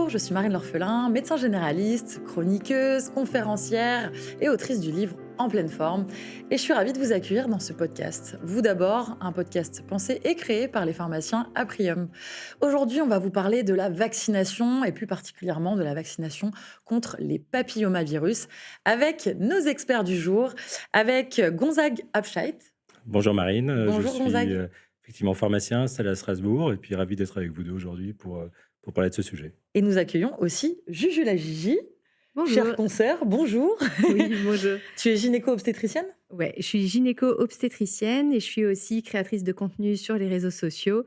Bonjour, je suis Marine L'Orphelin, médecin généraliste, chroniqueuse, conférencière et autrice du livre En pleine forme. Et je suis ravie de vous accueillir dans ce podcast. Vous d'abord, un podcast pensé et créé par les pharmaciens Aprium. Aujourd'hui, on va vous parler de la vaccination et plus particulièrement de la vaccination contre les papillomavirus avec nos experts du jour, avec Gonzague Abscheit. Bonjour Marine, je Bonjour suis Gonzague. effectivement pharmacien installé à Strasbourg et puis ravi d'être avec vous deux aujourd'hui pour parler de ce sujet. Et nous accueillons aussi Juju la Gigi. Cher Bonjour. concert, bonjour. Oui, bonjour. Tu es gynéco-obstétricienne? Ouais, je suis gynéco-obstétricienne et je suis aussi créatrice de contenu sur les réseaux sociaux,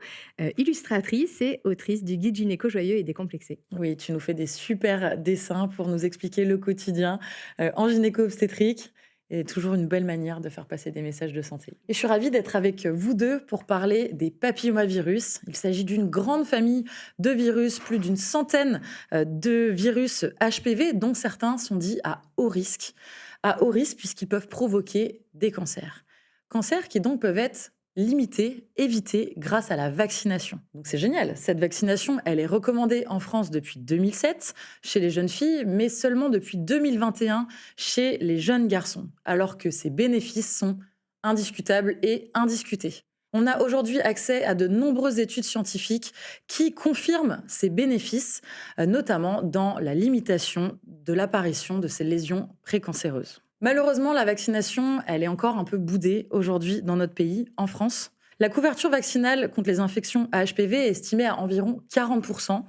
illustratrice et autrice du guide gynéco joyeux et décomplexé. Oui, tu nous fais des super dessins pour nous expliquer le quotidien en gynéco-obstétrique et toujours une belle manière de faire passer des messages de santé. Et je suis ravie d'être avec vous deux pour parler des papillomavirus. Il s'agit d'une grande famille de virus, plus d'une centaine de virus HPV, dont certains sont dits à haut risque. À haut risque puisqu'ils peuvent provoquer des cancers. Cancers qui donc peuvent être limités, évités grâce à la vaccination. Donc c'est génial. Cette vaccination, elle est recommandée en France depuis 2007 chez les jeunes filles, mais seulement depuis 2021 chez les jeunes garçons, alors que ses bénéfices sont indiscutables et indiscutés. On a aujourd'hui accès à de nombreuses études scientifiques qui confirment ces bénéfices, notamment dans la limitation de l'apparition de ces lésions précancéreuses. Malheureusement, la vaccination, elle est encore un peu boudée aujourd'hui dans notre pays, en France. La couverture vaccinale contre les infections à HPV est estimée à environ 40%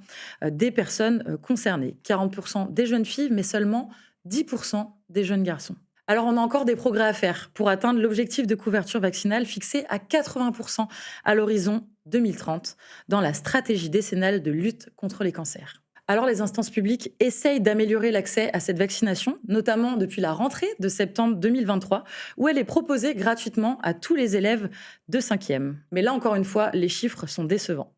des personnes concernées. 40% des jeunes filles, mais seulement 10% des jeunes garçons. Alors, on a encore des progrès à faire pour atteindre l'objectif de couverture vaccinale fixé à 80% à l'horizon 2030 dans la stratégie décennale de lutte contre les cancers. Alors, les instances publiques essayent d'améliorer l'accès à cette vaccination, notamment depuis la rentrée de septembre 2023, où elle est proposée gratuitement à tous les élèves de 5e. Mais là, encore une fois, les chiffres sont décevants.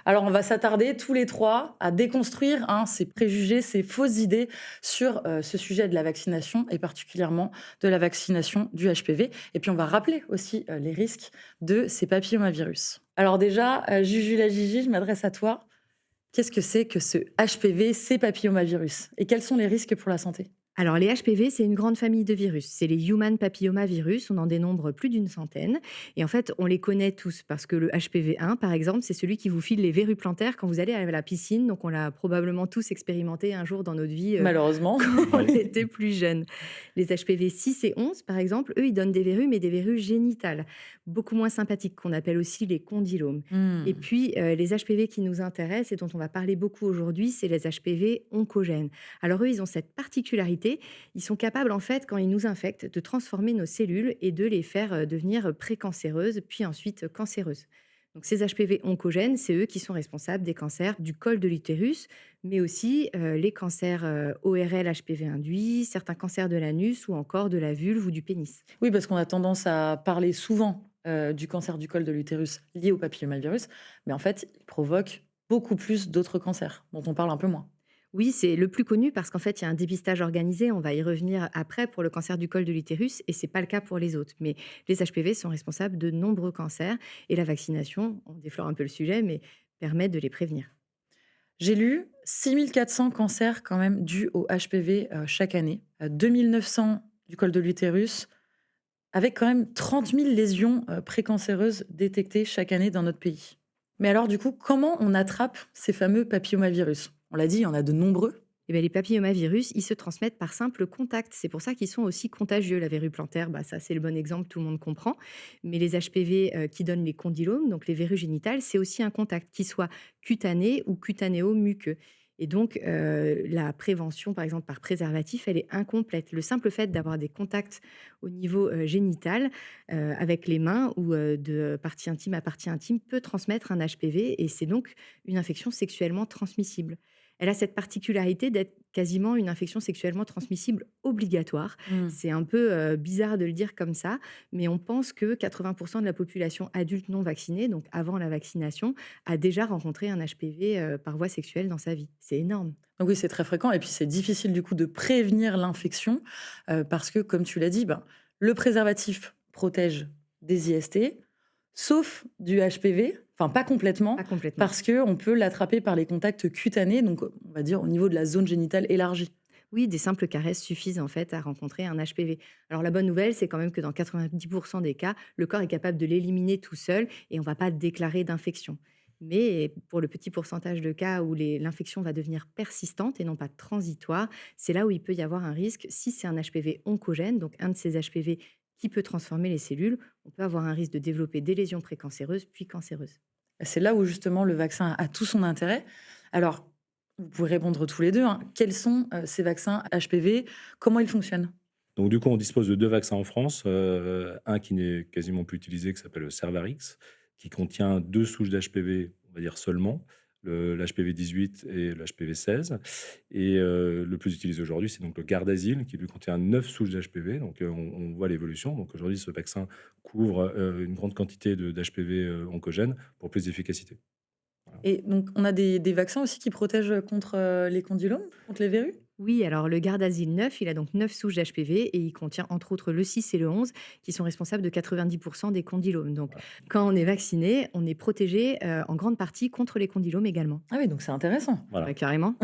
Alors, on va s'attarder tous les trois à déconstruire ces préjugés, ces fausses idées sur ce sujet de la vaccination et particulièrement de la vaccination du HPV. Et puis, on va rappeler aussi les risques de ces papillomavirus. Alors déjà, Juju la Gigi, je m'adresse à toi. Qu'est-ce que c'est que ce HPV, ces papillomavirus? Et quels sont les risques pour la santé? Alors les HPV, c'est une grande famille de virus. C'est les Human Papillomavirus, on en dénombre plus d'une centaine. Et en fait, on les connaît tous parce que le HPV1, par exemple, c'est celui qui vous file les verrues plantaires quand vous allez à la piscine. Donc on l'a probablement tous expérimenté un jour dans notre vie Malheureusement. quand on Oui. était plus jeune. Les HPV 6 et 11, par exemple, eux, ils donnent des verrues, mais des verrues génitales, beaucoup moins sympathiques, qu'on appelle aussi les condylomes. Et puis, les HPV qui nous intéressent et dont on va parler beaucoup aujourd'hui, c'est les HPV oncogènes. Alors eux, ils ont cette particularité, ils sont capables, en fait, quand ils nous infectent, de transformer nos cellules et de les faire devenir précancéreuses, puis ensuite cancéreuses. Donc ces HPV oncogènes, c'est eux qui sont responsables des cancers du col de l'utérus, mais aussi les cancers ORL HPV induits, certains cancers de l'anus ou encore de la vulve ou du pénis. Oui, parce qu'on a tendance à parler souvent du cancer du col de l'utérus lié au papillomavirus, mais en fait, il provoque beaucoup plus d'autres cancers dont on parle un peu moins. Oui, c'est le plus connu parce qu'en fait, il y a un dépistage organisé. On va y revenir après pour le cancer du col de l'utérus et c'est pas le cas pour les autres. Mais les HPV sont responsables de nombreux cancers et la vaccination, on déflore un peu le sujet, mais permet de les prévenir. J'ai lu 6400 cancers quand même dus au HPV chaque année, 2900 du col de l'utérus, avec quand même 30 000 lésions précancéreuses détectées chaque année dans notre pays. Mais alors du coup, comment on attrape ces fameux papillomavirus? On l'a dit, il y en a de nombreux. Eh bien, les papillomavirus, ils se transmettent par simple contact. C'est pour ça qu'ils sont aussi contagieux. La verrue plantaire, bah, ça c'est le bon exemple, tout le monde comprend. Mais les HPV qui donnent les condylomes, donc les verrues génitales, c'est aussi un contact, qui soit cutané ou cutanéo-muqueux. Et donc, la prévention, par exemple, par préservatif, elle est incomplète. Le simple fait d'avoir des contacts au niveau génital, avec les mains ou de partie intime à partie intime, peut transmettre un HPV et c'est donc une infection sexuellement transmissible. Elle a cette particularité d'être quasiment une infection sexuellement transmissible obligatoire. Hmm. C'est un peu bizarre de le dire comme ça, mais on pense que 80% de la population adulte non vaccinée, donc avant la vaccination, a déjà rencontré un HPV par voie sexuelle dans sa vie. C'est énorme. Donc oui, c'est très fréquent et puis c'est difficile du coup de prévenir l'infection parce que, comme tu l'as dit, le préservatif protège des IST, sauf du HPV Enfin, pas complètement, Pas complètement. parce qu'on peut l'attraper par les contacts cutanés, donc on va dire au niveau de la zone génitale élargie. Oui, des simples caresses suffisent en fait à rencontrer un HPV. Alors la bonne nouvelle, c'est quand même que dans 90% des cas, le corps est capable de l'éliminer tout seul et on ne va pas déclarer d'infection. Mais pour le petit pourcentage de cas où l'infection va devenir persistante et non pas transitoire, c'est là où il peut y avoir un risque. Si c'est un HPV oncogène, donc un de ces HPV qui peut transformer les cellules, on peut avoir un risque de développer des lésions précancéreuses puis cancéreuses. C'est là où justement le vaccin a tout son intérêt. Alors, vous pouvez répondre tous les deux, hein. Quels sont ces vaccins HPV? Comment ils fonctionnent? Donc du coup, on dispose de 2 vaccins en France, un qui n'est quasiment plus utilisé, qui s'appelle le Cervarix, qui contient 2 souches d'HPV, on va dire seulement, l'HPV 18 et l'HPV 16. Et le plus utilisé aujourd'hui, c'est donc le Gardasil, qui lui contient 9 souches d'HPV. Donc on voit l'évolution. Donc aujourd'hui, ce vaccin couvre une grande quantité d'HPV oncogènes pour plus d'efficacité. Voilà. Et donc, on a des vaccins aussi qui protègent contre les condylomes, contre les verrues? Oui, alors le Gardasil 9, il a donc 9 souches d'HPV et il contient entre autres le 6 et le 11 qui sont responsables de 90% des condylomes. Donc Voilà. quand on est vacciné, on est protégé en grande partie contre les condylomes également. Ah oui, donc c'est intéressant. Voilà, Carrément.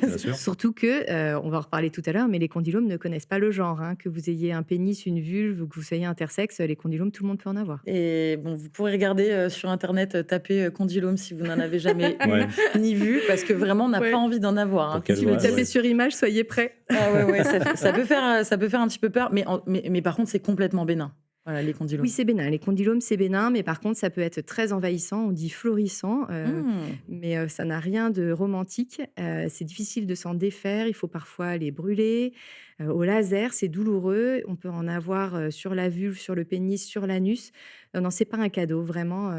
bien sûr. Surtout que, on va en reparler tout à l'heure, mais les condylomes ne connaissent pas le genre, hein. Que vous ayez un pénis, une vulve ou que vous soyez intersexe, les condylomes, tout le monde peut en avoir. Et bon, vous pourrez regarder sur Internet, taper condylome si vous n'en avez jamais eu Ouais. ni vu, parce que vraiment, on n'a Ouais. pas envie d'en avoir, hein. Pour quelle Si vous Ouais, tapez ouais. sur image, soyez prêts. Ah ouais, ouais, ça peut faire un petit peu peur, mais par contre, c'est complètement bénin. Voilà, les condylomes. Oui, c'est bénin. Les condylomes, c'est bénin, mais par contre, ça peut être très envahissant. On dit florissant, Mmh. mais ça n'a rien de romantique. C'est difficile de s'en défaire. Il faut parfois les brûler. Au laser, c'est douloureux. On peut en avoir sur la vulve, sur le pénis, sur l'anus. Non, c'est pas un cadeau, vraiment.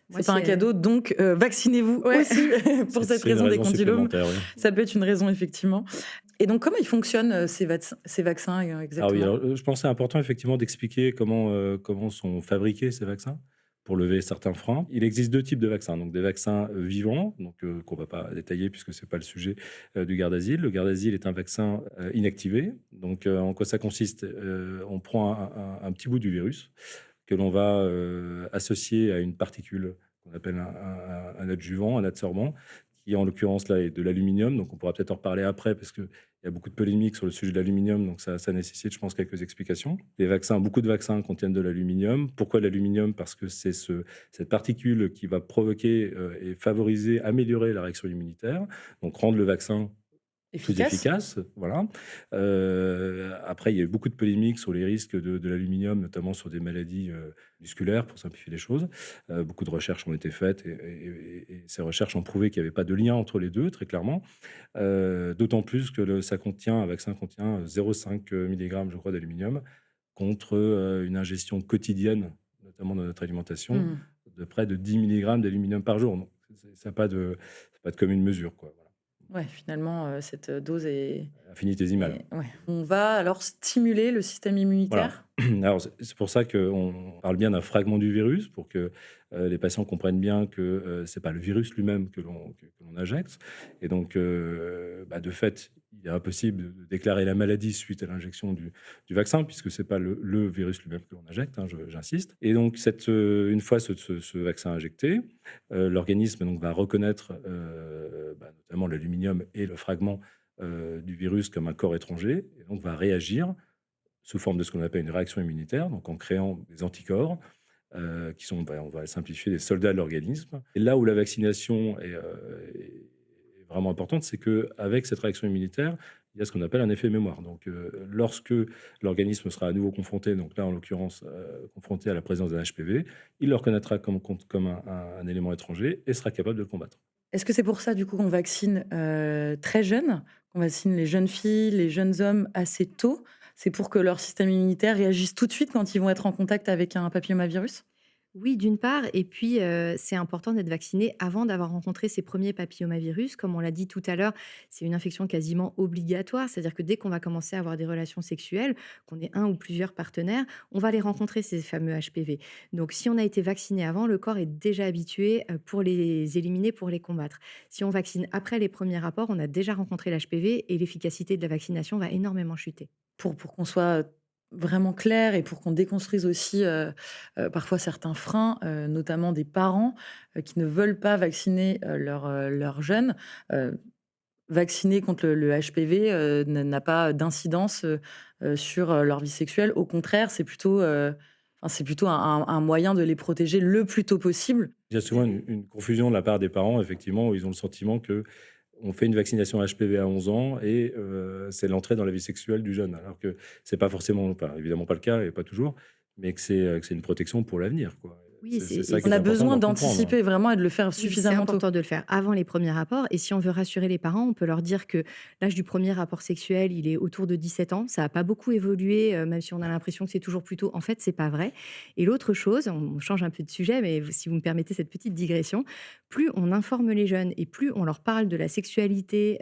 Moi, C'est pas un c'est cadeau, donc vaccinez-vous Ouais. aussi pour cette C'est une raison des raison condylomes. supplémentaire, oui. Ça peut être une raison, effectivement. Et donc, comment ils fonctionnent, ces vaccins Ah exactement? oui, alors, je pense que c'est important effectivement d'expliquer comment sont fabriqués ces vaccins pour lever certains freins. Il existe 2 types de vaccins, donc des vaccins vivants, donc qu'on va pas détailler puisque c'est pas le sujet du Gardasil. Le Gardasil est un vaccin inactivé. Donc en quoi ça consiste? On prend un petit bout du virus que l'on va associer à une particule qu'on appelle un adjuvant, un adsorbant, qui en l'occurrence là est de l'aluminium. Donc on pourra peut-être en reparler après parce que il y a beaucoup de polémiques sur le sujet de l'aluminium, donc ça nécessite, je pense, quelques explications. Les vaccins, beaucoup de vaccins contiennent de l'aluminium. Pourquoi l'aluminium? Parce que c'est cette particule qui va provoquer et favoriser, améliorer la réaction immunitaire, donc rendre le vaccin plus Efficace? efficace. Voilà. Après, il y a eu beaucoup de polémiques sur les risques de l'aluminium, notamment sur des maladies musculaires, pour simplifier les choses. Beaucoup de recherches ont été faites et ces recherches ont prouvé qu'il n'y avait pas de lien entre les deux, très clairement. D'autant plus que un vaccin contient 0,5 mg, je crois, d'aluminium, contre une ingestion quotidienne, notamment dans notre alimentation, Mmh. de près de 10 mg d'aluminium par jour. Donc, ça n'a pas de commune mesure, quoi. Voilà. Ouais, finalement, cette dose est Infinitésimale. ouais. On va alors stimuler le système Voilà. immunitaire? Alors, c'est pour ça qu'on parle bien d'un fragment du virus, pour que les patients comprennent bien que c'est pas le virus lui-même que l'on injecte. Et donc, de fait, il est impossible de déclarer la maladie suite à l'injection du vaccin, puisque c'est pas le virus lui-même que l'on injecte, hein, j'insiste. Et donc, une fois ce vaccin injecté, l'organisme donc, va reconnaître notamment l'aluminium et le fragment du virus comme un corps étranger, et donc va réagir sous forme de ce qu'on appelle une réaction immunitaire, donc en créant des anticorps qui sont, on va simplifier, des soldats de l'organisme. Et là où la vaccination est vraiment importante, c'est qu'avec cette réaction immunitaire, il y a ce qu'on appelle un effet mémoire. Donc, lorsque l'organisme sera à nouveau confronté, donc là en l'occurrence confronté à la présence d'un HPV, il le reconnaîtra comme un élément étranger et sera capable de le combattre. Est-ce que c'est pour ça, du coup, qu'on vaccine très jeune, qu'on vaccine les jeunes filles, les jeunes hommes assez tôt? C'est pour que leur système immunitaire réagisse tout de suite quand ils vont être en contact avec un papillomavirus? Oui, d'une part, et puis c'est important d'être vacciné avant d'avoir rencontré ses premiers papillomavirus. Comme on l'a dit tout à l'heure, c'est une infection quasiment obligatoire, c'est-à-dire que dès qu'on va commencer à avoir des relations sexuelles, qu'on ait un ou plusieurs partenaires, on va les rencontrer, ces fameux HPV. Donc si on a été vacciné avant, le corps est déjà habitué pour les éliminer, pour les combattre. Si on vaccine après les premiers rapports, on a déjà rencontré l'HPV et l'efficacité de la vaccination va énormément chuter. Pour qu'on soit vraiment clair et pour qu'on déconstruise aussi parfois certains freins, notamment des parents qui ne veulent pas vacciner leurs jeunes. Euh, Vacciner contre le HPV n'a pas d'incidence sur leur vie sexuelle. Au contraire, c'est plutôt un moyen de les protéger le plus tôt possible. Il y a souvent une confusion de la part des parents, effectivement, où ils ont le sentiment que on fait une vaccination HPV à 11 ans et c'est l'entrée dans la vie sexuelle du jeune. Alors que c'est pas forcément, évidemment pas le cas et pas toujours, mais que c'est une protection pour l'avenir, quoi. Oui, C'est ça qui On est a important besoin d'en comprendre. d'anticiper vraiment et de le faire oui, c'est suffisamment tôt. important de le faire avant les premiers rapports. Et si on veut rassurer les parents, on peut leur dire que l'âge du premier rapport sexuel, il est autour de 17 ans. Ça n'a pas beaucoup évolué, même si on a l'impression que c'est toujours plus tôt. En fait, c'est pas vrai. Et l'autre chose, on change un peu de sujet, mais si vous me permettez cette petite digression, plus on informe les jeunes et plus on leur parle de la sexualité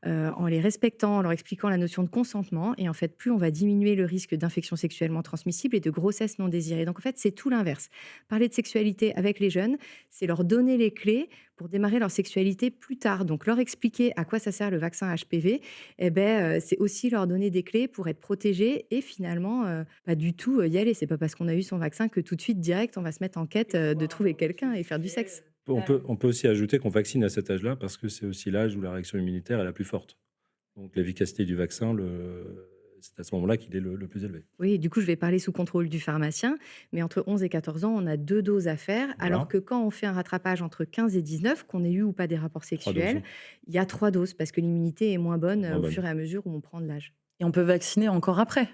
en les respectant, en leur expliquant la notion de consentement, et en fait, plus on va diminuer le risque d'infection sexuellement transmissible et de grossesse non désirée. Donc en fait, c'est tout l'inverse. Parler de sexualité avec les jeunes, c'est leur donner les clés pour démarrer leur sexualité plus tard. Donc, leur expliquer à quoi ça sert le vaccin HPV, c'est aussi leur donner des clés pour être protégés et finalement, pas du tout y aller. C'est pas parce qu'on a eu son vaccin que tout de suite, direct, on va se mettre en quête de trouver quelqu'un et faire du sexe. On peut aussi ajouter qu'on vaccine à cet âge-là parce que c'est aussi l'âge où la réaction immunitaire est la plus forte. Donc l'efficacité du vaccin, c'est à ce moment-là qu'il est le plus élevé. Oui, du coup, je vais parler sous contrôle du pharmacien, mais entre 11 et 14 ans, on a 2 doses à faire, alors Voilà, que quand on fait un rattrapage entre 15 et 19, qu'on ait eu ou pas des rapports 3 doses, sexuels, il y a 3 doses parce que l'immunité est moins bonne moins au bonne. fur et à mesure où on prend de l'âge. Et on peut vacciner encore après.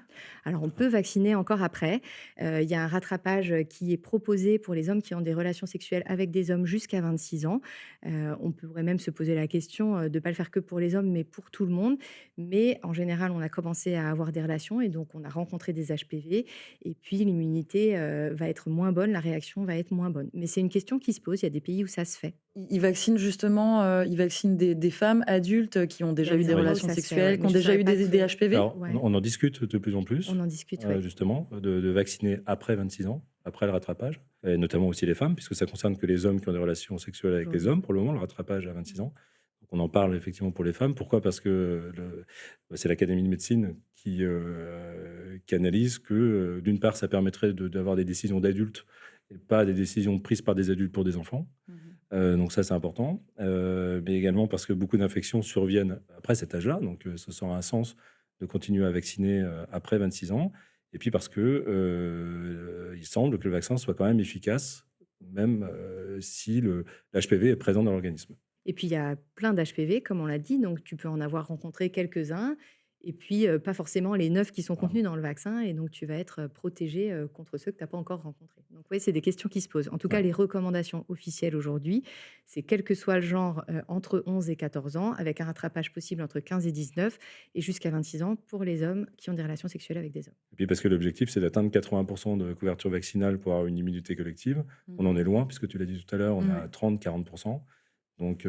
Alors, on peut vacciner encore après. Il y a un rattrapage qui est proposé pour les hommes qui ont des relations sexuelles avec des hommes jusqu'à 26 ans. On pourrait même se poser la question de ne pas le faire que pour les hommes, mais pour tout le monde. Mais en général, on a commencé à avoir des relations et donc on a rencontré des HPV. Et puis, l'immunité va être moins bonne, la réaction va être moins bonne. Mais c'est une question qui se pose. Il y a des pays où ça se fait. Ils vaccinent justement des femmes adultes qui ont Il y a déjà eu des des endroits où relations ça se fait, ouais, sexuelles, qui mais ont je déjà saurais eu pas des te... HPV. Alors, Ouais, on en discute de plus en on plus, en discute, ouais. justement, de vacciner après 26 ans, après le rattrapage, et notamment aussi les femmes, puisque ça concerne que les hommes qui ont des relations sexuelles avec les Aujourd'hui. hommes, pour le moment, le rattrapage à 26 ans. Donc on en parle effectivement pour les femmes. Pourquoi? Parce que c'est l'Académie de médecine qui analyse que, d'une part, ça permettrait d'avoir des décisions d'adultes et pas des décisions prises par des adultes pour des enfants. Mhm. Donc ça, c'est important. Mais également parce que beaucoup d'infections surviennent après cet âge-là. Donc ça sera un sens de continuer à vacciner après 26 ans. Et puis parce que il semble que le vaccin soit quand même efficace, même si l'HPV est présent dans l'organisme. Et puis, il y a plein d'HPV, comme on l'a dit, donc tu peux en avoir rencontré quelques-uns, et puis pas forcément les 9 qui sont Voilà. contenus dans le vaccin, et donc tu vas être protégé contre ceux que tu n'as pas encore rencontrés. Donc oui, c'est des questions qui se posent. En tout cas, Ouais. les recommandations officielles aujourd'hui, c'est quel que soit le genre, entre 11 et 14 ans, avec un rattrapage possible entre 15 et 19, et jusqu'à 26 ans pour les hommes qui ont des relations sexuelles avec des hommes. Et puis parce que l'objectif, c'est d'atteindre 80% de couverture vaccinale pour avoir une immunité collective. On en est loin, puisque tu l'as dit tout à l'heure, on est Mhm. à 30-40%. Donc,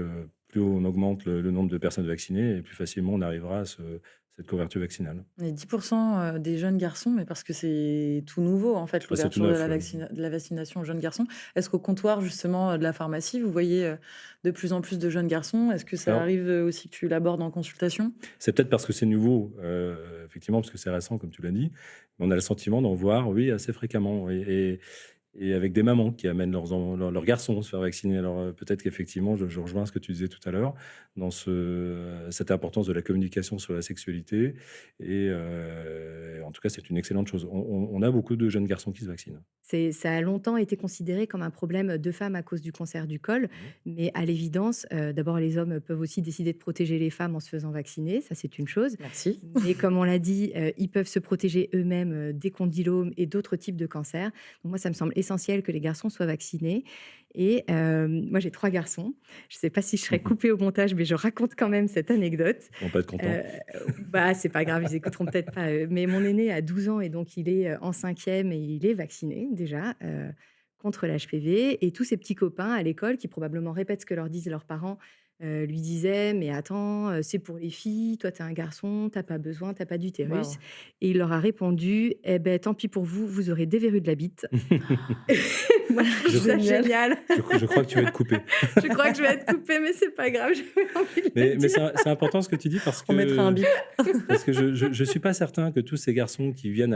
plus on augmente le nombre de personnes vaccinées, et plus facilement on arrivera à cette couverture vaccinale. Et 10% des jeunes garçons, mais parce que c'est tout nouveau, en fait, Bah, c'est tout l'ouverture de neuf. de la vaccination aux jeunes garçons. Est-ce qu'au comptoir, justement, de la pharmacie, vous voyez de plus en plus de jeunes garçons? Est-ce que ça Alors, arrive aussi que tu l'abordes en consultation? c'est peut-être parce que c'est nouveau, effectivement, parce que c'est récent, comme tu l'as dit, mais on a le sentiment d'en voir, oui, assez fréquemment. Et avec des mamans qui amènent leurs garçons se faire vacciner. Alors peut-être qu'effectivement, je rejoins ce que tu disais tout à l'heure, dans cette importance de la communication sur la sexualité. Et en tout cas, c'est une excellente chose. On a beaucoup de jeunes garçons qui se vaccinent. Ça a longtemps été considéré comme un problème de femmes à cause du cancer du col, Mhm. mais à l'évidence, d'abord les hommes peuvent aussi décider de protéger les femmes en se faisant vacciner, ça c'est une chose. Merci. Mais comme on l'a dit, ils peuvent se protéger eux-mêmes des condylomes et d'autres types de cancers. Donc moi, ça me semble essentiel que les garçons soient vaccinés. Et moi, j'ai 3 garçons. Je ne sais pas si je serai coupée au montage, mais je raconte quand même cette anecdote. On peut être content. Euh, Bah, c'est pas grave, ils écouteront peut-être pas. Mais mon aîné a 12 ans et donc il est en cinquième et il est vacciné déjà contre l'HPV. Et tous ses petits copains à l'école, qui probablement répètent ce que leur disent leurs parents, lui disaient: mais attends, c'est pour les filles, toi t'es un garçon, t'as pas besoin, t'as pas d'utérus. Waouh. Et il leur a répondu: eh ben tant pis pour vous, vous aurez des verrues de la bite. Voilà, je trouve ça Génial. génial. Je crois que tu vas être coupé. Je crois que je vais être coupée, mais c'est pas grave, j'avais envie de le Mais dire. c'est important ce que tu dis On mettra un bip. parce que je suis pas certain que tous ces garçons qui viennent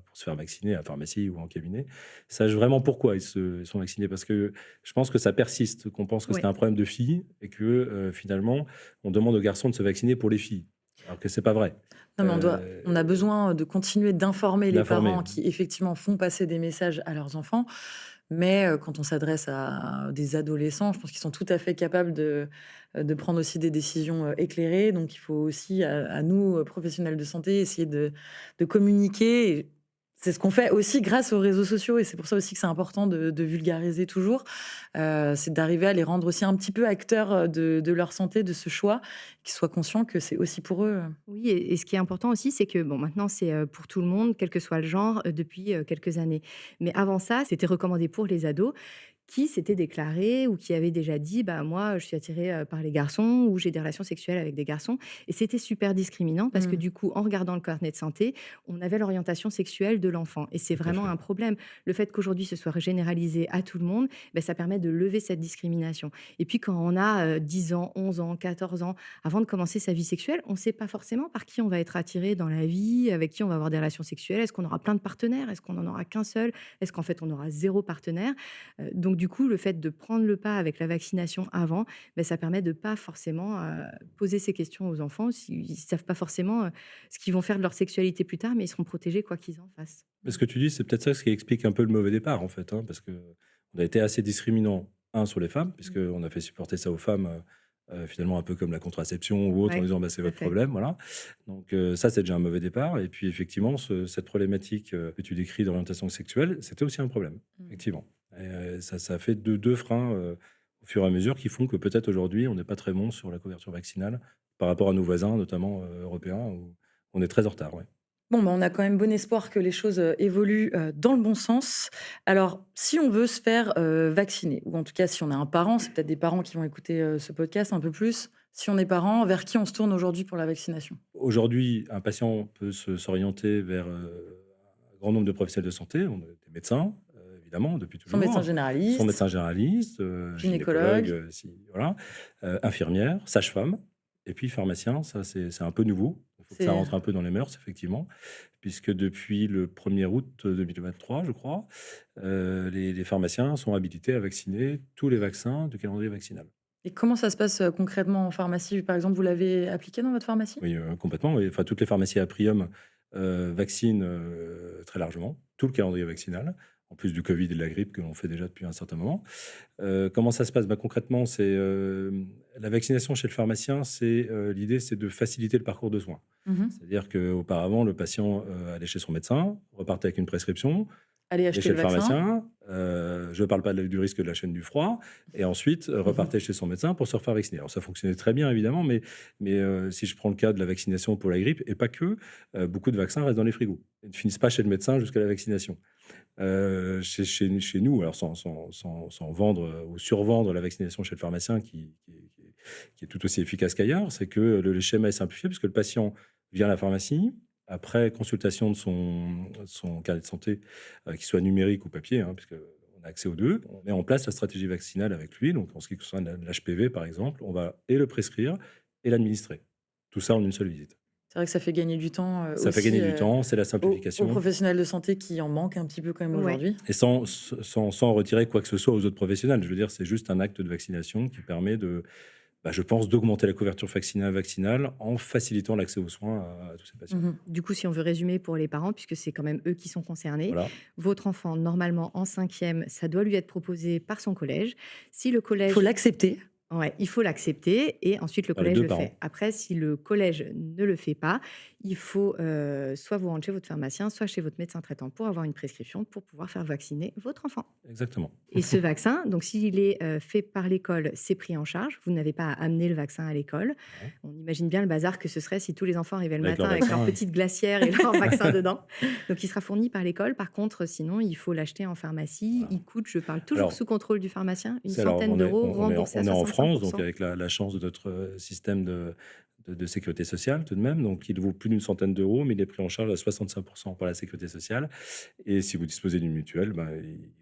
pour se faire vacciner à la pharmacie ou en cabinet sachent vraiment pourquoi ils sont vaccinés. Parce que je pense que ça persiste, qu'on pense que c'est Ouais. un problème de filles et que finalement, on demande aux garçons de se vacciner pour les filles. Alors que c'est pas vrai. Non, mais Euh, on a besoin de continuer d'informer les D'informer. parents qui effectivement font passer des messages à leurs enfants. Mais quand on s'adresse à des adolescents, je pense qu'ils sont tout à fait capables de prendre aussi des décisions éclairées. Donc il faut aussi, à nous, professionnels de santé, essayer de communiquer. Et c'est ce qu'on fait aussi grâce aux réseaux sociaux. Et c'est pour ça aussi que c'est important de vulgariser toujours. C'est d'arriver à les rendre aussi un petit peu acteurs de leur santé, de ce choix, qu'ils soient conscients que c'est aussi pour eux. Oui, et ce qui est important aussi, c'est que bon, maintenant, c'est pour tout le monde, quel que soit le genre, depuis quelques années. Mais avant ça, c'était recommandé pour les ados qui s'étaient déclarés ou qui avaient déjà dit bah moi je suis attiré par les garçons ou j'ai des relations sexuelles avec des garçons, et c'était super discriminant parce que Mm. du coup en regardant le carnet de santé on avait l'orientation sexuelle de l'enfant, et c'est Tout à vraiment fait. un problème. Le fait qu'aujourd'hui ce soit généralisé à tout le monde, ben, ça permet de lever cette discrimination. Et puis quand on a 10 ans, 11 ans, 14 ans, avant de commencer sa vie sexuelle, on ne sait pas forcément par qui on va être attiré dans la vie, avec qui on va avoir des relations sexuelles, est-ce qu'on aura plein de partenaires, est-ce qu'on n'en aura qu'un seul, est-ce qu'en fait on aura zéro partenaire. Donc du coup, le fait de prendre le pas avec la vaccination avant, ben, ça permet de pas forcément poser ces questions aux enfants. Ils ne savent pas forcément ce qu'ils vont faire de leur sexualité plus tard, mais ils seront protégés quoi qu'ils en fassent. Mais ce que tu dis, c'est peut-être ça ce qui explique un peu le mauvais départ, en fait, hein, parce que on a été assez discriminant, sur les femmes, puisqu'on a fait supporter ça aux femmes, finalement un peu comme la contraception ou autre, en Ouais, disant bah, c'est tout à votre fait. problème, voilà. Donc ça, c'est déjà un mauvais départ. Et puis effectivement, cette problématique que tu décris d'orientation sexuelle, c'était aussi un problème, Mm. effectivement. Et ça fait deux freins au fur et à mesure qui font que peut-être aujourd'hui, on n'est pas très bon sur la couverture vaccinale par rapport à nos voisins, notamment européens, où on est très en retard. Ouais. Bon, bah, on a quand même bon espoir que les choses évoluent dans le bon sens. Alors, si on veut se faire vacciner, ou en tout cas si on est un parent, c'est peut-être des parents qui vont écouter ce podcast un peu plus. Si on est parent, vers qui on se tourne aujourd'hui pour la vaccination? Aujourd'hui, un patient peut s'orienter vers un grand nombre de professionnels de santé. On a des médecins, évidemment, depuis Son médecin toujours. Son généraliste, médecin généraliste, gynécologue, gynécologue. voilà, infirmière, sage-femme, et puis pharmacien. Ça, c'est un peu nouveau. Il faut que ça C'est rentre un peu dans les mœurs, effectivement, puisque depuis le 1er août 2023, je crois, les pharmaciens sont habilités à vacciner tous les vaccins du calendrier vaccinal. Et comment ça se passe concrètement en pharmacie? Par exemple, vous l'avez appliqué dans votre pharmacie? Oui, complètement. Oui. Enfin, toutes les pharmacies à Prium vaccinent très largement tout le calendrier vaccinal, en plus du Covid et de la grippe que l'on fait déjà depuis un certain moment. Comment ça se passe? Bah, concrètement, c'est la vaccination chez le pharmacien. L'idée, c'est de faciliter le parcours de soins. Mhm. C'est-à-dire qu'auparavant, le patient allait chez son médecin, repartait avec une prescription, Allez allait acheter chez le le vaccin. pharmacien, je ne parle pas du risque de la chaîne du froid, et ensuite repartait chez son médecin pour se refaire vacciner. Alors ça fonctionnait très bien évidemment, mais si je prends le cas de la vaccination pour la grippe, et pas que, beaucoup de vaccins restent dans les frigos. Ils ne finissent pas chez le médecin jusqu'à la vaccination. Chez nous, alors sans vendre ou survendre la vaccination chez le pharmacien qui est tout aussi efficace qu'ailleurs, c'est que le schéma est simplifié puisque le patient vient à la pharmacie, après consultation de son carnet de santé, qu'il soit numérique ou papier, hein, puisqu'on a accès aux deux, on met en place la stratégie vaccinale avec lui. Donc, en ce qui concerne l'HPV, par exemple, on va et le prescrire et l'administrer. Tout ça en une seule visite. C'est vrai que ça fait gagner du temps Ça fait aussi gagner du temps, c'est la aux simplification. professionnels de santé qui en manquent un petit peu quand même Ouais. aujourd'hui. Et sans retirer quoi que ce soit aux autres professionnels. Je veux dire, c'est juste un acte de vaccination qui permet je pense, d'augmenter la couverture vaccinale en facilitant l'accès aux soins à tous ces patients. Mhm. Du coup, si on veut résumer pour les parents, puisque c'est quand même eux qui sont concernés, Voilà. votre enfant, normalement en 5e, ça doit lui être proposé par son collège. Si le Il collège... faut l'accepter. Ouais, il faut l'accepter et ensuite le Par les collège deux le parents. fait. Après, si le collège ne le fait pas, il faut soit vous rendre chez votre pharmacien, soit chez votre médecin traitant pour avoir une prescription pour pouvoir faire vacciner votre enfant. Exactement. Et ce vaccin, donc s'il est fait par l'école, c'est pris en charge. Vous n'avez pas à amener le vaccin à l'école. Ouais. On imagine bien le bazar que ce serait si tous les enfants arrivaient le Avec matin leur avec vaccin, leur ouais. petite glacière et leur vaccin dedans. Donc il sera fourni par l'école. Par contre, sinon, il faut l'acheter en pharmacie. Voilà. Il coûte, je parle toujours Alors, sous contrôle du pharmacien, une alors, centaine d'euros remboursés à on est en 65%. France, donc avec la chance de notre système de sécurité sociale tout de même. Donc, il vaut plus d'une centaine d'euros, mais il est pris en charge à 65% par la sécurité sociale. Et si vous disposez d'une mutuelle,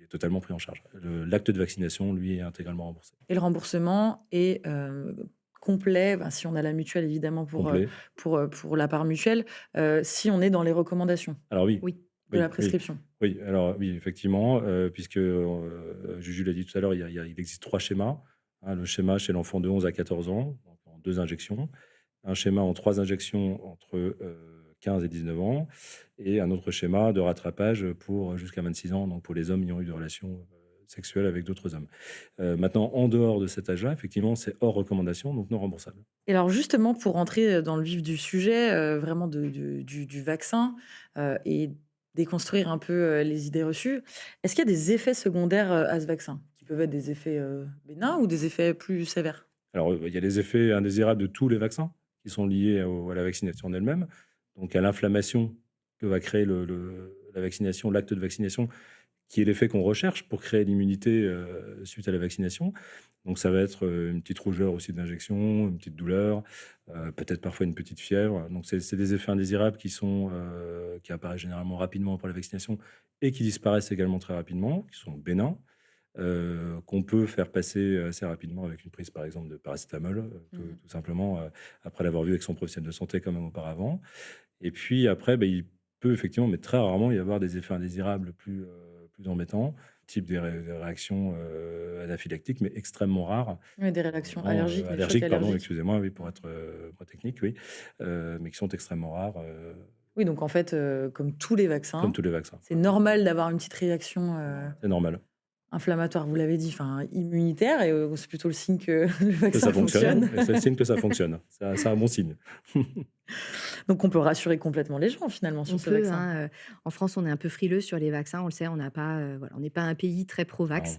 il est totalement pris en charge. L'acte de vaccination, lui, est intégralement remboursé. Et le remboursement est complet, ben, si on a la mutuelle évidemment Complet. pour la part mutuelle, si on est dans les recommandations Alors oui, Oui. de la oui, oui. prescription. Oui, alors oui, effectivement, puisque Juju l'a dit tout à l'heure, il existe 3 schémas. Hein, le schéma chez l'enfant de 11 à 14 ans, donc en 2 injections. Un schéma en 3 injections entre 15 et 19 ans. Et un autre schéma de rattrapage pour jusqu'à 26 ans, donc pour les hommes ayant eu des relations sexuelles avec d'autres hommes. Maintenant, en dehors de cet âge-là, effectivement, c'est hors recommandation, donc non remboursable. Et alors justement, pour rentrer dans le vif du sujet, vraiment du vaccin et déconstruire un peu les idées reçues, est-ce qu'il y a des effets secondaires à ce vaccin qui peuvent être des effets bénins ou des effets plus sévères? Alors, il y a les effets indésirables de tous les vaccins qui sont liés à la vaccination en elle-même, donc à l'inflammation que va créer la vaccination, l'acte de vaccination, qui est l'effet qu'on recherche pour créer l'immunité suite à la vaccination. Donc ça va être une petite rougeur aussi d'injection, une petite douleur, peut-être parfois une petite fièvre. Donc c'est des effets indésirables qui apparaissent généralement rapidement après la vaccination et qui disparaissent également très rapidement, qui sont bénins, qu'on peut faire passer assez rapidement avec une prise par exemple de paracétamol, tout simplement, après l'avoir vu avec son professionnel de santé quand même auparavant. Et puis après, il peut effectivement, mais très rarement, y avoir des effets indésirables plus embêtants, type des réactions anaphylactiques, mais extrêmement rares. Oui, des réactions Vraiment, allergiques, des chocs allergiques, pardon, allergiques. excusez-moi, oui, pour être moins technique, oui, mais qui sont extrêmement rares, Oui, donc en fait, comme tous les comme vaccins, tous les vaccins. c'est normal d'avoir une petite réaction C'est normal. inflammatoire, vous l'avez dit, enfin immunitaire, et c'est plutôt le signe que le Que vaccin ça fonctionne, fonctionne. et c'est le signe que ça fonctionne. C'est un bon signe. Donc on peut rassurer complètement les gens finalement sur On ce peut, vaccin. hein, en France, on est un peu frileux sur les vaccins, on le sait, on n'a pas, voilà, on n'est pas un pays très pro-vax.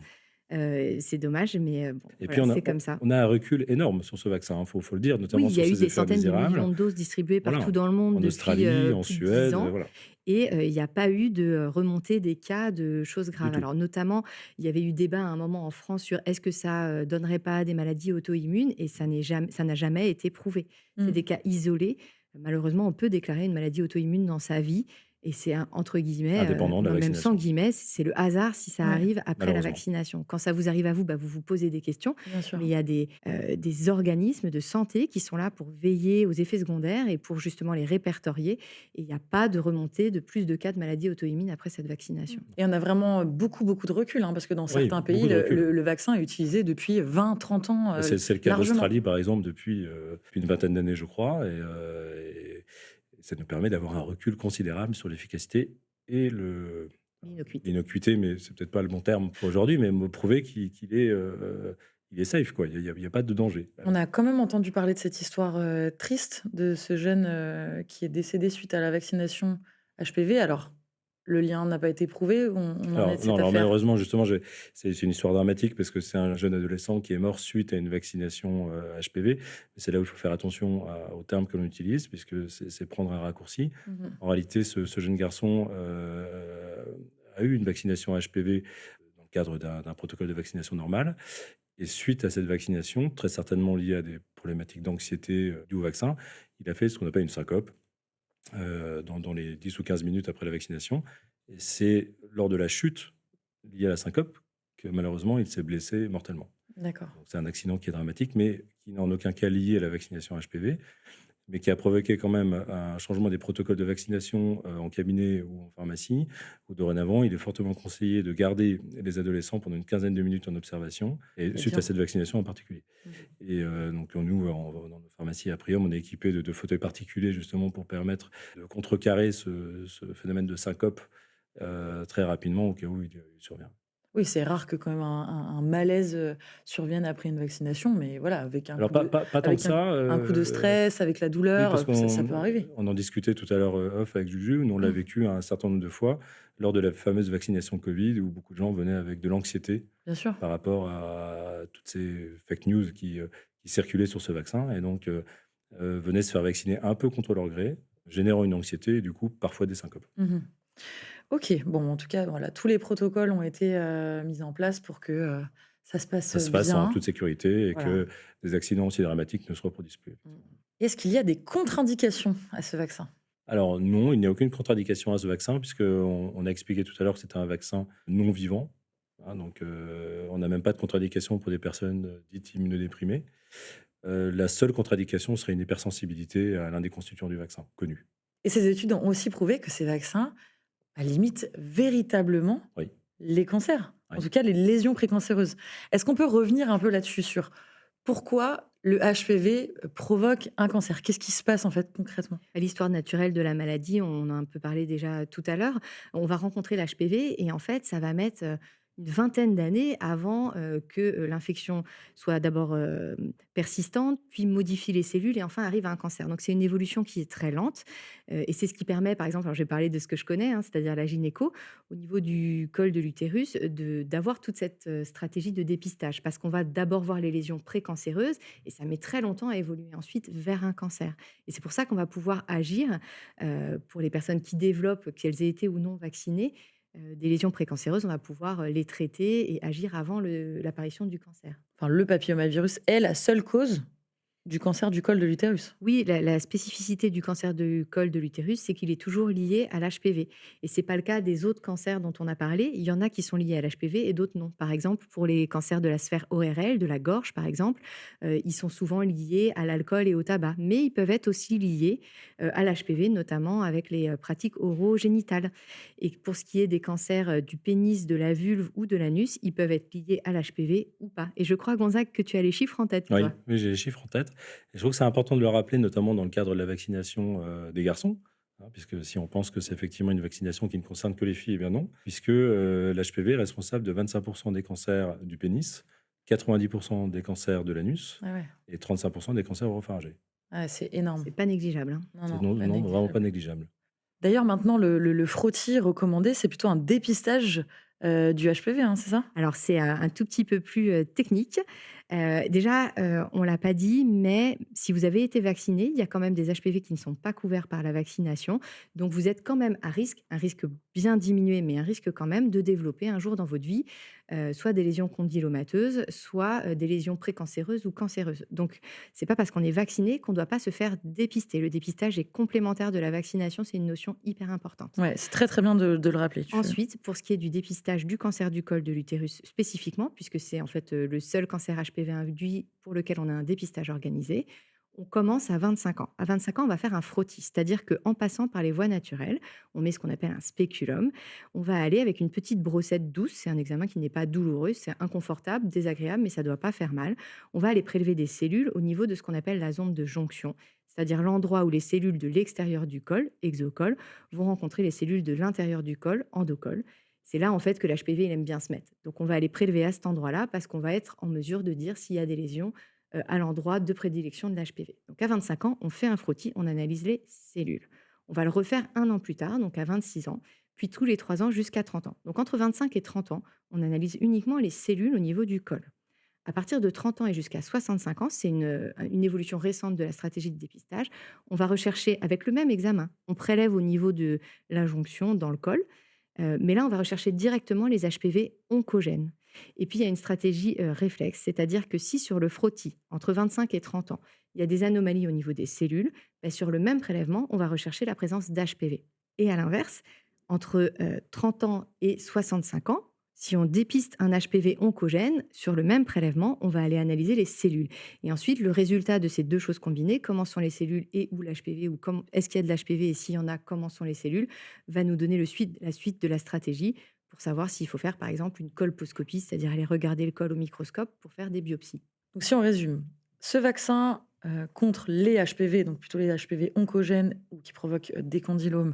Alors, C'est dommage, mais bon, et puis voilà, c'est comme ça. on a un recul énorme sur ce vaccin, il faut le dire, Oui, notamment il y sur a eu ses des effets centaines de indésirables. millions de doses distribuées Voilà, partout dans le monde en depuis Australie, en plus de 10 Suède, ans. voilà. Et il n'y a pas eu de remontée des cas de choses Du graves. tout. Alors notamment, il y avait eu débat à un moment en France sur est-ce que ça donnerait pas des maladies auto-immunes, et ça n'a jamais été prouvé. C'est Mm. des cas isolés. Malheureusement, on peut déclarer une maladie auto-immune dans sa vie, et c'est entre guillemets, Indépendant de la même sans vaccination, guillemets, c'est le hasard si ça Ouais, arrive après la malheureusement. vaccination. Quand ça vous arrive à vous, vous vous posez des questions, bien sûr. mais il y a des organismes de santé qui sont là pour veiller aux effets secondaires et pour justement les répertorier. Et il n'y a pas de remontée de plus de cas de maladies auto-immunes après cette vaccination. Et on a vraiment beaucoup, beaucoup de recul, hein, parce que dans Oui, certains pays, beaucoup de recul. le vaccin est utilisé depuis 20, 30 ans, C'est le cas largement. d'Australie, par exemple, depuis une vingtaine d'années, je crois, et ça nous permet d'avoir un recul considérable sur l'efficacité et L'innocuité. l'innocuité, mais c'est peut-être pas le bon terme pour aujourd'hui, mais me prouver il est safe, quoi. Il y a pas de danger. On a quand même entendu parler de cette histoire triste de ce jeune qui est décédé suite à la vaccination HPV. Alors, le lien n'a pas été prouvé. On en est de cette Non, alors affaire. malheureusement, justement, c'est une histoire dramatique parce que c'est un jeune adolescent qui est mort suite à une vaccination HPV. C'est là où il faut faire attention aux termes que l'on utilise, puisque c'est prendre un raccourci. Mhm. En réalité, ce jeune garçon a eu une vaccination HPV dans le cadre d'un protocole de vaccination normal. Et suite à cette vaccination, très certainement liée à des problématiques d'anxiété dues au vaccin, il a fait ce qu'on appelle une syncope dans les 10 ou 15 minutes après la vaccination. Et c'est lors de la chute liée à la syncope que malheureusement il s'est blessé mortellement. D'accord. Donc, c'est un accident qui est dramatique, mais qui n'est en aucun cas lié à la vaccination HPV, mais qui a provoqué quand même un changement des protocoles de vaccination en cabinet ou en pharmacie, où dorénavant, il est fortement conseillé de garder les adolescents pendant une quinzaine de minutes en observation, et C'est suite bien. à cette vaccination en particulier. Mhm. Et donc, nous, dans nos pharmacies à Priom, on est équipé de fauteuils particuliers justement pour permettre de contrecarrer ce phénomène de syncope très rapidement au cas où il survient. Oui, c'est rare que quand même un malaise survienne après une vaccination, mais voilà, avec un Alors, coup pas tant que avec ça. un coup de stress, avec la Oui, douleur, parce ça peut arriver. on en discutait tout à l'heure off avec Juju. Nous, on l'a Mm. vécu un certain nombre de fois lors de la fameuse vaccination Covid, où beaucoup de gens venaient avec de l'anxiété Bien sûr. par rapport à toutes ces fake news qui circulaient sur ce vaccin, et donc venaient se faire vacciner un peu contre leur gré, générant une anxiété et du coup parfois des syncopes. Mhm. Ok, bon, en tout cas, voilà, tous les protocoles ont été mis en place pour que ça se passe Ça se passe en bien. toute sécurité et Voilà. que des accidents aussi dramatiques ne se reproduisent plus. Mm. Est-ce qu'il y a des contre-indications à ce vaccin? Alors non, il n'y a aucune contre-indication à ce vaccin, puisqu'on a expliqué tout à l'heure que c'était un vaccin non vivant. hein, donc on n'a même pas de contre-indication pour des personnes dites immunodéprimées. La seule contre-indication serait une hypersensibilité à l'un des constituants du vaccin, connu. Et ces études ont aussi prouvé que ces vaccins limitent véritablement Oui, les cancers, en oui. tout cas les lésions précancéreuses. Est-ce qu'on peut revenir un peu là-dessus sur pourquoi le HPV provoque un cancer? Qu'est-ce qui se passe en fait concrètement? À l'histoire naturelle de la maladie, on en a un peu parlé déjà tout à l'heure. On va rencontrer l'HPV et en fait, ça va mettre une vingtaine d'années avant que l'infection soit d'abord persistante, puis modifie les cellules et enfin arrive à un cancer. Donc c'est une évolution qui est très lente et c'est ce qui permet, par exemple, alors je vais parler de ce que je connais, hein, c'est-à-dire la gynéco, au niveau du col de l'utérus, d'avoir toute cette stratégie de dépistage parce qu'on va d'abord voir les lésions précancéreuses et ça met très longtemps à évoluer ensuite vers un cancer. Et c'est pour ça qu'on va pouvoir agir pour les personnes qui développent, qu'elles aient été ou non vaccinées, des lésions précancéreuses, on va pouvoir les traiter et agir avant l'apparition du cancer. Enfin, le papillomavirus est la seule cause du cancer du col de l'utérus. Oui, la spécificité du cancer du col de l'utérus, c'est qu'il est toujours lié à l'HPV. Et ce n'est pas le cas des autres cancers dont on a parlé. Il y en a qui sont liés à l'HPV et d'autres non. Par exemple, pour les cancers de la sphère ORL, de la gorge par exemple, ils sont souvent liés à l'alcool et au tabac. Mais ils peuvent être aussi liés à l'HPV, notamment avec les pratiques orogénitales. Et pour ce qui est des cancers du pénis, de la vulve ou de l'anus, ils peuvent être liés à l'HPV ou pas. Et je crois, Gonzague, que tu as les chiffres en tête, Oui, toi. oui, j'ai les chiffres en tête. Et je trouve que c'est important de le rappeler, notamment dans le cadre de la vaccination des garçons, hein, puisque si on pense que c'est effectivement une vaccination qui ne concerne que les filles, eh bien non, puisque l'HPV est responsable de 25% des cancers du pénis, 90% des cancers de l'anus Ah ouais. et 35% des cancers oropharyngés. Ah, c'est énorme. C'est pas négligeable, hein. Non, C'est non, non, pas non, vraiment pas négligeable. négligeable. D'ailleurs, maintenant, le frottis recommandé, c'est plutôt un dépistage du HPV, hein, c'est ça? Alors c'est un tout petit peu plus, technique. Déjà, on l'a pas dit, mais si vous avez été vacciné, il y a quand même des HPV qui ne sont pas couverts par la vaccination. Donc vous êtes quand même à risque, un risque bien diminué, mais un risque quand même de développer un jour dans votre vie, soit des lésions condylomateuses, soit, des lésions précancéreuses ou cancéreuses. Donc c'est pas parce qu'on est vacciné qu'on ne doit pas se faire dépister. Le dépistage est complémentaire de la vaccination, c'est une notion hyper importante. Ouais, c'est très, très bien de le rappeler. Ensuite, pour ce qui est du dépistage du cancer du col de l'utérus spécifiquement, puisque c'est en fait le seul cancer HPV induit pour lequel on a un dépistage organisé, on commence à 25 ans. À 25 ans, on va faire un frottis, c'est-à-dire qu'en passant par les voies naturelles, on met ce qu'on appelle un spéculum. On va aller avec une petite brossette douce, c'est un examen qui n'est pas douloureux, c'est inconfortable, désagréable, mais ça ne doit pas faire mal. On va aller prélever des cellules au niveau de ce qu'on appelle la zone de jonction, c'est-à-dire l'endroit où les cellules de l'extérieur du col, exocol, vont rencontrer les cellules de l'intérieur du col, endocol. C'est là en fait que l'HPV il aime bien se mettre. Donc on va aller prélever à cet endroit-là parce qu'on va être en mesure de dire s'il y a des lésions à l'endroit de prédilection de l'HPV. Donc à 25 ans, on fait un frottis, on analyse les cellules. On va le refaire un an plus tard, donc à 26 ans, puis tous les 3 ans jusqu'à 30 ans. Donc entre 25 et 30 ans, on analyse uniquement les cellules au niveau du col. À partir de 30 ans et jusqu'à 65 ans, c'est une évolution récente de la stratégie de dépistage. On va rechercher avec le même examen. On prélève au niveau de l'injonction dans le col, mais là, on va rechercher directement les HPV oncogènes. Et puis, il y a une stratégie réflexe, c'est-à-dire que si sur le frottis, entre 25 et 30 ans, il y a des anomalies au niveau des cellules, ben, sur le même prélèvement, on va rechercher la présence d'HPV. Et à l'inverse, entre 30 ans et 65 ans, si on dépiste un HPV oncogène, sur le même prélèvement, on va aller analyser les cellules. Et ensuite, le résultat de ces deux choses combinées, comment sont les cellules et où l'HPV, ou est-ce qu'il y a de l'HPV et s'il y en a, comment sont les cellules, va nous donner la suite de la stratégie pour savoir s'il faut faire, par exemple, une colposcopie, c'est-à-dire aller regarder le col au microscope pour faire des biopsies. Donc, si on résume, ce vaccin contre les HPV, donc plutôt les HPV oncogènes ou qui provoquent des condylomes,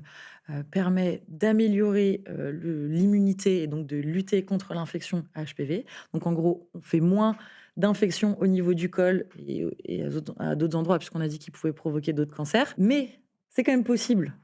permet d'améliorer l'immunité et donc de lutter contre l'infection HPV. Donc, en gros, on fait moins d'infections au niveau du col et à d'autres endroits, puisqu'on a dit qu'il pouvait provoquer d'autres cancers. Mais c'est quand même possible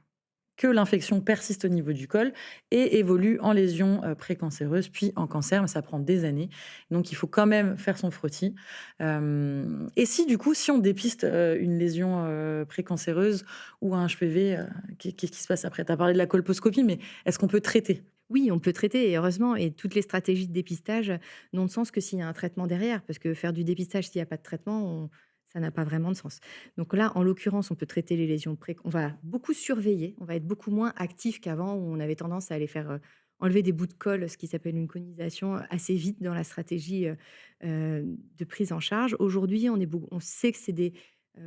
que l'infection persiste au niveau du col et évolue en lésion précancéreuse, puis en cancer, mais ça prend des années. Donc, il faut quand même faire son frottis. Et si, du coup, si on dépiste une lésion précancéreuse ou un HPV, qu'est-ce qui se passe après? Tu as parlé de la colposcopie, mais est-ce qu'on peut traiter? Oui, on peut traiter, et heureusement, et toutes les stratégies de dépistage n'ont de sens que s'il y a un traitement derrière, parce que faire du dépistage s'il n'y a pas de traitement, ça n'a pas vraiment de sens. Donc là, en l'occurrence, on peut traiter les lésions on va beaucoup surveiller, on va être beaucoup moins actif qu'avant où on avait tendance à aller faire enlever des bouts de colle, ce qui s'appelle une conisation, assez vite dans la stratégie de prise en charge. Aujourd'hui, on sait que c'est des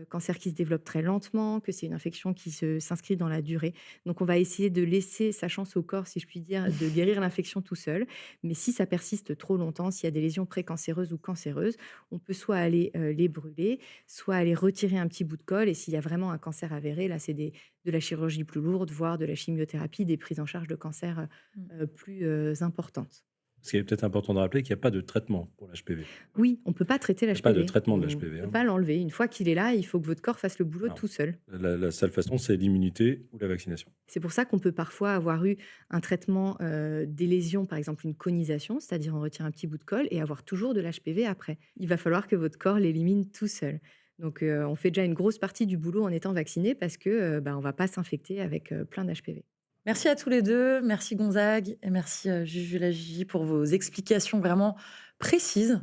cancers qui se développent très lentement, que c'est une infection qui s'inscrit dans la durée. Donc, on va essayer de laisser sa chance au corps, si je puis dire, de guérir l'infection tout seul. Mais si ça persiste trop longtemps, s'il y a des lésions précancéreuses ou cancéreuses, on peut soit aller les brûler, soit aller retirer un petit bout de colle. Et s'il y a vraiment un cancer avéré, là, c'est de la chirurgie plus lourde, voire de la chimiothérapie, des prises en charge de cancer plus importantes. Ce qui est peut-être important de rappeler qu'il n'y a pas de traitement pour l'HPV. Oui, on ne peut pas traiter Il n'y a pas de l'HPV. traitement de On l'HPV. ne peut pas l'enlever. Une fois qu'il est là, il faut que votre corps fasse le boulot Non. tout seul. La seule façon, c'est l'immunité ou la vaccination. C'est pour ça qu'on peut parfois avoir eu un traitement des lésions, par exemple une conisation, c'est-à-dire on retire un petit bout de colle et avoir toujours de l'HPV après. Il va falloir que votre corps l'élimine tout seul. Donc on fait déjà une grosse partie du boulot en étant vacciné parce que on ne va pas s'infecter avec plein d'HPV. Merci à tous les deux. Merci Gonzague et merci Juju la Gigi pour vos explications vraiment précises.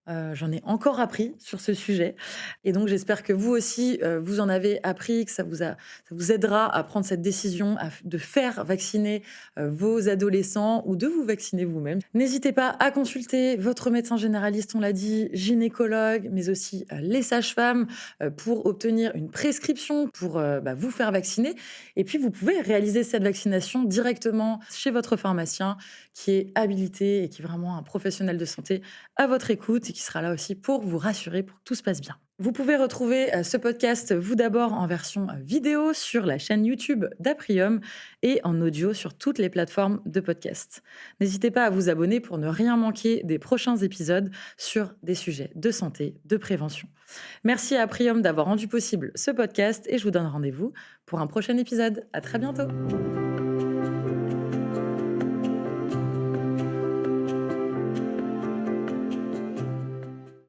J'en ai encore appris sur ce sujet. Et donc, j'espère que vous aussi, vous en avez appris, que ça vous aidera à prendre cette décision de faire vacciner vos adolescents ou de vous vacciner vous-même. N'hésitez pas à consulter votre médecin généraliste, on l'a dit, gynécologue, mais aussi les sages-femmes pour obtenir une prescription pour vous faire vacciner. Et puis, vous pouvez réaliser cette vaccination directement chez votre pharmacien qui est habilité et qui est vraiment un professionnel de santé à votre écoute et qui sera là aussi pour vous rassurer, pour que tout se passe bien. Vous pouvez retrouver ce podcast, vous d'abord, en version vidéo sur la chaîne YouTube d'Aprium et en audio sur toutes les plateformes de podcast. N'hésitez pas à vous abonner pour ne rien manquer des prochains épisodes sur des sujets de santé, de prévention. Merci à Aprium d'avoir rendu possible ce podcast et je vous donne rendez-vous pour un prochain épisode. À très bientôt.